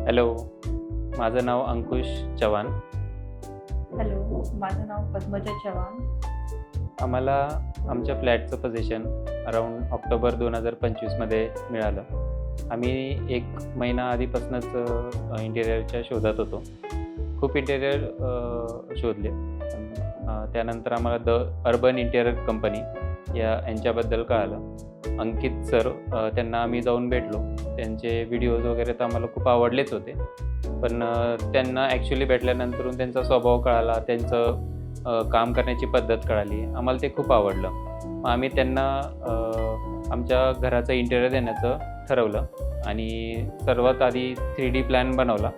Hello, माझं नाव अंकुश Chavan. Hello, माझं नाव पद्मजा चव्हाण. आम्हाला आमच्या फ्लॅटचं पोझिशन अराऊंड ऑक्टोबर 2025मध्ये मिळालं. आम्ही 1 महिना आधीपासूनच इंटेरियरच्या शोधात होतो. खूप इंटेरियर शोधले. त्यानंतर आम्हाला द अर्बन इंटेरियर कंपनी यांच्याबद्दल कळालं. अंकित सर, त्यांना आम्ही जाऊन भेटलो. त्यांचे व्हिडिओज वगैरे तर आम्हाला खूप आवडलेच होते, पण त्यांना ॲक्च्युली भेटल्यानंतरून त्यांचा स्वभाव कळाला, त्यांचं काम करण्याची पद्धत कळाली. आम्हाला ते खूप आवडलं. मग आम्ही त्यांना आमच्या घराचं इंटेरियर देण्याचं ठरवलं आणि सर्वात आधी 3D प्लॅन बनवला.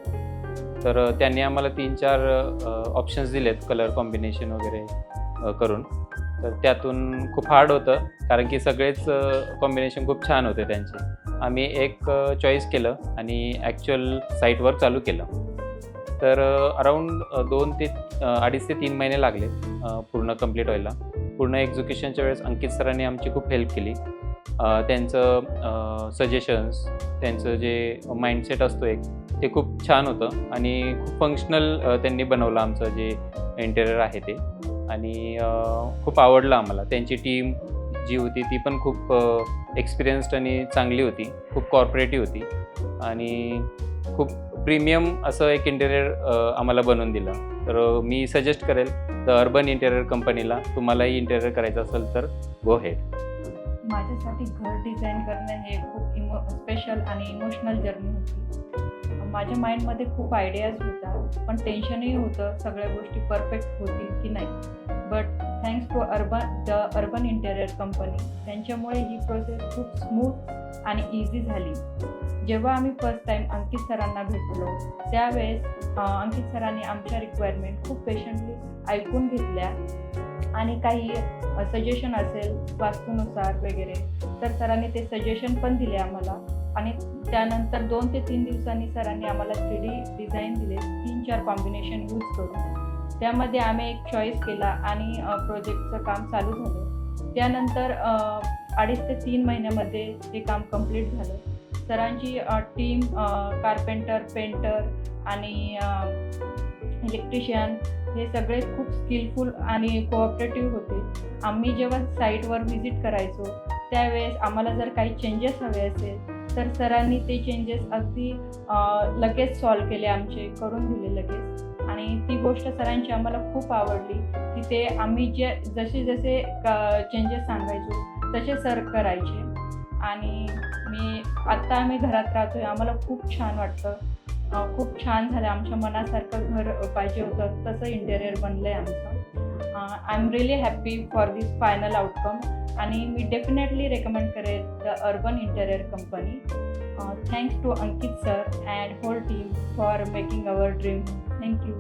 तर त्यांनी आम्हाला 3-4 ऑप्शन्स दिलेत कलर कॉम्बिनेशन वगैरे करून. तर त्यातून खूप हार्ड होतं, कारण की सगळेच कॉम्बिनेशन खूप छान होते त्यांचे. आम्ही एक चॉईस केलं आणि ॲक्च्युअल साईटवर चालू केलं. तर अराऊंड 2 ते 3 महिने लागले पूर्ण कंप्लीट व्हायला. पूर्ण एक्झिक्युशनच्या वेळेस अंकित सरांनी आमची खूप हेल्प केली. त्यांचं सजेशन्स, त्यांचं जे माइंडसेट असतो एक, ते खूप छान होतं आणि खूप फंक्शनल त्यांनी बनवलं आमचं जे इंटेरियर आहे ते. आणि खूप आवडलं आम्हाला. त्यांची टीम जी होती ती पण खूप एक्सपिरियन्स्ड आणि चांगली होती. खूप कॉर्पोरेटिव्ह होती आणि खूप प्रीमियम असं एक इंटेरियर आम्हाला बनवून दिलं. तर मी सजेस्ट करेल द अर्बन इंटेरियर कंपनीला. तुम्हालाही इंटेरियर करायचं असेल तर गो हेड. माझ्यासाठी घर डिझाईन करणं हे खूप स्पेशल आणि इमोशनल जर्नी होती. माझ्या माइंडमध्ये खूप आयडियाज होता, पण टेन्शनही होतं सगळ्या गोष्टी परफेक्ट होतील की नाही. But thanks to the urban interior company, त्यांच्यामुळे ही प्रोसेस खूप स्मूथ आणि इझी झाली. जेव्हा आम्ही फर्स्ट टाईम अंकित सरांना भेटलो त्यावेळेस अंकित सरांनी आमच्या रिक्वायरमेंट खूप पेशंटली ऐकून घेतल्या आणि काही सजेशन असेल वास्तूनुसार वगैरे, तर सरांनी ते सजेशन पण दिले आम्हाला. आणि त्यानंतर 2 ते 3 दिवसांनी सरांनी आम्हाला 3D डिझाईन दिले 3-4 कॉम्बिनेशन यूज करून. त्यामध्ये आम्ही एक चॉईस केला आणि प्रोजेक्टचं काम चालू झालं. त्यानंतर 2.5 ते 3 महिन्यामध्ये ते काम कंप्लीट झालं. सरांची टीम, कार्पेंटर, पेंटर आणि इलेक्ट्रिशियन हे सगळे खूप स्किलफुल आणि कोऑपरेटिव्ह होते. आम्ही जेव्हा साईटवर व्हिजिट करायचो त्यावेळेस आम्हाला जर काही चेंजेस हवे असेल तर सरांनी ते चेंजेस अगदी लगेच सॉल्व केले, आमचे करून दिले लगेच. आणि ती गोष्ट सरांची आम्हाला खूप आवडली की ते आम्ही जसे चेंजेस सांगायचो तसे सर करायचे. आणि आत्ता आम्ही घरात राहतोय, आम्हाला खूप छान वाटतं. खूप छान झालं. आमच्या मनासारखं घर पाहिजे होतं तसं इंटेरियर बनलं आहे आमचं. I am really happy for this final outcome आणि मी डेफिनेटली रेकमेंड करेल the urban interior company. Thanks to Ankit sir and whole team for making our dream. Thank you.